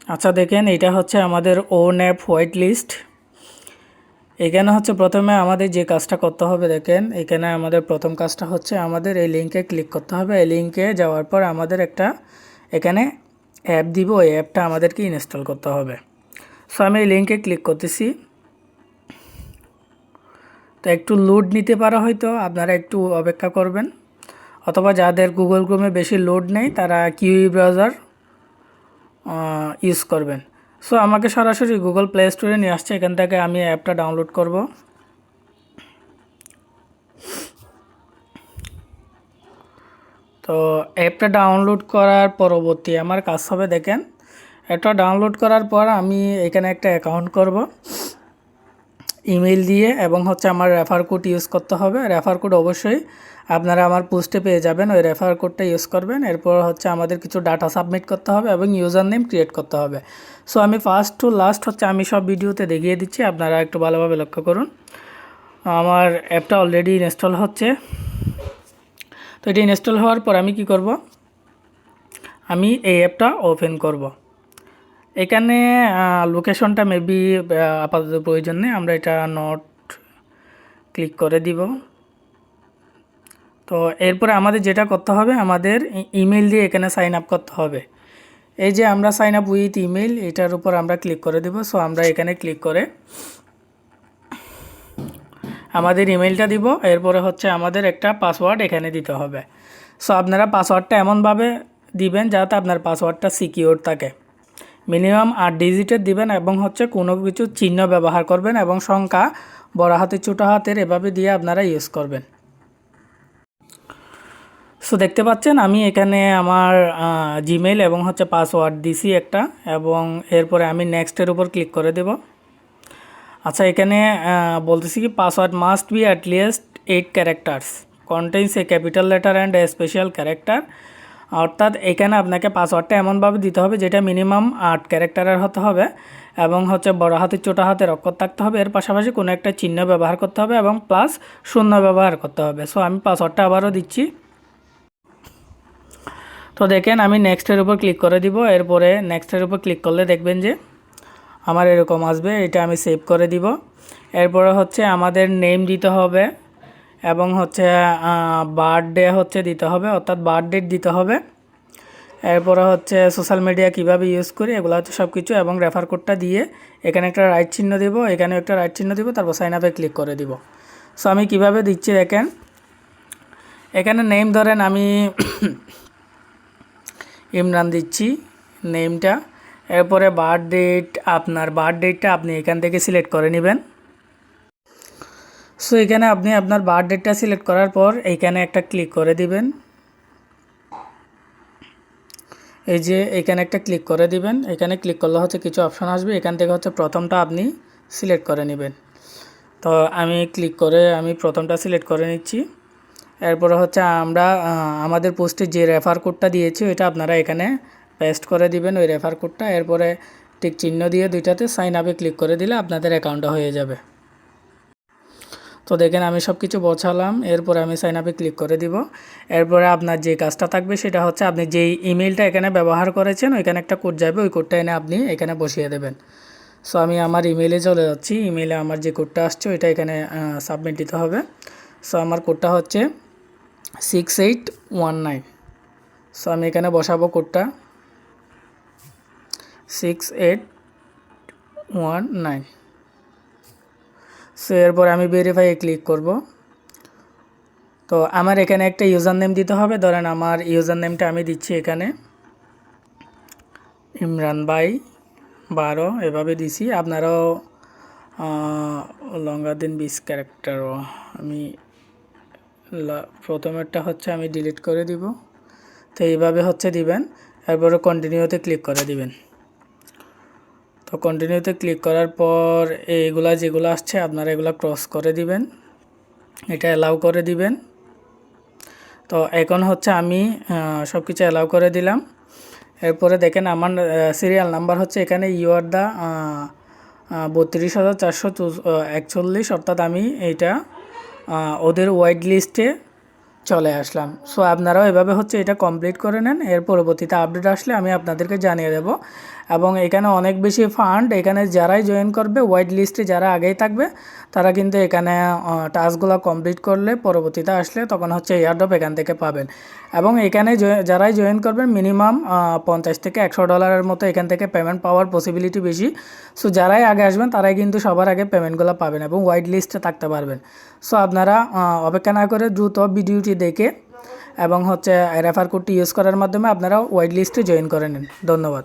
আচ্ছা দেখেন, এটা হচ্ছে আমাদের ওন অ্যাপ হোয়াইট লিস্ট। এখানে হচ্ছে প্রথমে আমাদের যে কাজটা করতে হবে, দেখেন এখানে আমাদের প্রথম কাজটা হচ্ছে আমাদের এই লিঙ্কে ক্লিক করতে হবে। এই লিঙ্কে যাওয়ার পর আমাদের একটা এখানে অ্যাপ দিব, ওই অ্যাপটা আমাদেরকে ইনস্টল করতে হবে। সো আমি এই লিঙ্কে ক্লিক করতেছি। তো একটু লোড নিতে পারা, হয়তো আপনারা একটু অপেক্ষা করবেন, অথবা যাদের গুগল ক্রোমে বেশি লোড নেই তারা কিউই ব্রাউজার ইউজ করবেন। সো আমাকে সরাসরি গুগল প্লে স্টোরে নিয়ে আসছে, এখান থেকে আমি অ্যাপটা ডাউনলোড করব। তো অ্যাপটা ডাউনলোড করার পরবর্তী আমার কাজ হবে, দেখেন অ্যাপটা ডাউনলোড করার পর আমি এখানে একটা অ্যাকাউন্ট করব ইমেল দিয়ে, এবং হচ্ছে আমার রেফার কোড ইউজ করতে হবে। রেফার কোড অবশ্যই আপনারা আমার পোস্টে পেয়ে যাবেন, ওই রেফার কোডটা ইউজ করবেন। এরপর হচ্ছে আমাদের কিছু ডাটা সাবমিট করতে হবে এবং ইউজার নেম ক্রিয়েট করতে হবে। সো আমি ফার্স্ট টু লাস্ট হচ্ছে আমি সব ভিডিওতে দেখিয়ে দিচ্ছি, আপনারা একটু ভালোভাবে লক্ষ্য করুন। আমার অ্যাপটা অলরেডি ইনস্টল হচ্ছে। তো এটি ইনস্টল হওয়ার পর আমি কি করব, আমি এই অ্যাপটা ওপেন করব। এখানে লোকেশনটা মেবি আপাতত প্রয়োজন নেই, আমরা এটা নট ক্লিক করে দিব। তো এরপরে আমাদের যেটা করতে হবে, আমাদের ইমেল দিয়ে এখানে সাইন আপ করতে হবে। এই যে আমরা সাইন আপ উইথ ইমেল, এটার উপর আমরা ক্লিক করে দেব। সো আমরা এখানে ক্লিক করে আমাদের ইমেলটা দিব, এরপরে হচ্ছে আমাদের একটা পাসওয়ার্ড এখানে দিতে হবে। সো আপনারা পাসওয়ার্ডটা এমনভাবে দিবেন যাতে আপনার পাসওয়ার্ডটা সিকিউর থাকে। মিনিমাম 8 ডিজিটের দিবেন, এবং হচ্ছে কোনো কিছু চিহ্ন ব্যবহার করবেন, এবং সংখ্যা বড় হাতের ছোটো হাতের এভাবে দিয়ে আপনারা ইউজ করবেন। সো দেখতে পাচ্ছেন আমি এখানে আমার জিমেল এবং হচ্ছে পাসওয়ার্ড দিছি একটা, এবং এরপরে আমি নেক্সটের উপর ক্লিক করে দেব। আচ্ছা এখানে বলতেছি কি password must be at least 8 characters, contains A capital letter and a special character. অর্থাৎ এখানে আপনাকে পাসওয়ার্ডটা এমনভাবে দিতে হবে যেটা মিনিমাম 8 ক্যারেক্টারের হতে হবে, এবং হচ্ছে বড় হাতের ছোটো হাতের অক্ষর থাকতে হবে। এর পাশাপাশি কোনো একটা চিহ্ন ব্যবহার করতে হবে এবং প্লাস শূন্য ব্যবহার করতে হবে। সো আমি পাসওয়ার্ডটা আবারও দিচ্ছি। তো দেখেন আমি নেক্সটের উপর ক্লিক করে দিব। এরপরে নেক্সটের উপর ক্লিক করলে দেখবেন যে আমার এরকম আসবে, এটা আমি সেভ করে দিব। এরপরে হচ্ছে আমাদের নেম দিতে হবে, এবং হচ্ছে বার্থডে হচ্ছে দিতে হবে, অর্থাৎ বার্থ ডেট দিতে হবে। এরপরে হচ্ছে সোশ্যাল মিডিয়া কীভাবে ইউজ করি এগুলো হচ্ছে সব কিছু, এবং রেফার কোডটা দিয়ে এখানে একটা রাইট চিহ্ন দিব, এখানেও একটা রাইট চিহ্ন দিব, তারপর সাইন আপে ক্লিক করে দিব। সো আমি কিভাবে দিচ্ছি দেখেন, এখানে নেম ধরেন আমি ইমরান দিচ্ছি নেমটা। এরপরে বার্থ ডেট, আপনার বার্থ ডেটটা আপনি এখান থেকে সিলেক্ট করে নেবেন। সো এখানে আপনি আপনার বার্থ ডেটটা সিলেক্ট করার পর এইখানে একটা ক্লিক করে দিবেন। এই যে এখানে একটা ক্লিক করে দিবেন, এখানে ক্লিক করলে হচ্ছে কিছু অপশন আসবে, এখান থেকে হচ্ছে প্রথমটা আপনি সিলেক্ট করে নেবেন। তো আমি ক্লিক করে আমি প্রথমটা সিলেক্ট করে নিচ্ছি। এরপরে হচ্ছে আমরা আমাদের পোস্টে যে রেফার কোডটা দিয়েছি ওইটা আপনারা এখানে পেস্ট করে দিবেন, ওই রেফার কোডটা। এরপরে টিক চিহ্ন দিয়ে দুইটাতে সাইন আপে ক্লিক করে দিলে আপনাদের অ্যাকাউন্টটা হয়ে যাবে। তো দেখেন আমি সব কিছু বসালাম, এরপরে আমি সাইন আপে ক্লিক করে দিব। এরপরে আপনার যে কাজটা থাকবে সেটা হচ্ছে আপনি যেই ইমেলটা এখানে ব্যবহার করেছেন ওইখানে একটা কোড যাবে, ওই কোডটা এনে আপনি এখানে বসিয়ে দেবেন। সো আমি আমার ইমেলে চলে যাচ্ছি, ইমেলে আমার যে কোডটা আসছে ওইটা এখানে সাবমিট দিতে হবে। সো আমার কোডটা হচ্ছে 6819। সো আমি এখানে বসাবো কোডটা 6819। সো এরপর আমি ভেরিফাই ক্লিক করব। তো আমার এখানে একটা ইউজার নেম দিতে হবে, ধরেন আমার ইউজার নেমটা আমি দিচ্ছি এখানে ইমরান ভাই 12 এভাবে দিছি। আপনারাও লঙ্গার দিন 20 ক্যারেক্টারও আমি প্রথমেরটা হচ্ছে আমি ডিলিট করে দিব। তো এইভাবে হচ্ছে দিবেন, এরপরে কন্টিনিউতে ক্লিক করে দিবেন। তো কন্টিনিউতে ক্লিক করার পর এইগুলা যেগুলো আসছে আপনারা এগুলো ক্রস করে দিবেন, এটা অ্যালাউ করে দিবেন। তো এখন হচ্ছে আমি সব কিছু অ্যালাউ করে দিলাম। এরপরে দেখেন আমার সিরিয়াল নাম্বার হচ্ছে এখানে ইউআর দা 32,441, অর্থাৎ আমি এইটা ওদের ওয়াইড লিস্টে চলে আসলাম। সো আপনারাও এভাবে হচ্ছে এটা কমপ্লিট করে নেন। এর পরবর্তীতে আপডেট আসলে আমি আপনাদেরকে জানিয়ে দেব। এবং এখানে অনেক বেশি ফান্ড, এখানে যারাই জয়েন করবে ওয়াইট লিস্টে যারা আগেই থাকবে তারা কিন্তু এখানে টাস্কগুলো কমপ্লিট করলে পরবর্তীতে আসলে তখন হচ্ছে এয়ারড্রপ এখান থেকে পাবেন। এবং এখানে যারাই জয়েন করবেন মিনিমাম 50 থেকে $100 মতো এখান থেকে পেমেন্ট পাওয়ার পসিবিলিটি বেশি। সো যারাই আগে আসবেন তারাই কিন্তু সবার আগে পেমেন্টগুলো পাবেন এবং ওয়াইট লিস্টে থাকতে পারবেন। সো আপনারা অপেক্ষা না করে দ্রুত ভিডিওটি দেখে এবং হচ্ছে রেফার কোডটি ইউজ করার মাধ্যমে আপনারা ওয়াইট লিস্টে জয়েন করে নিন। ধন্যবাদ।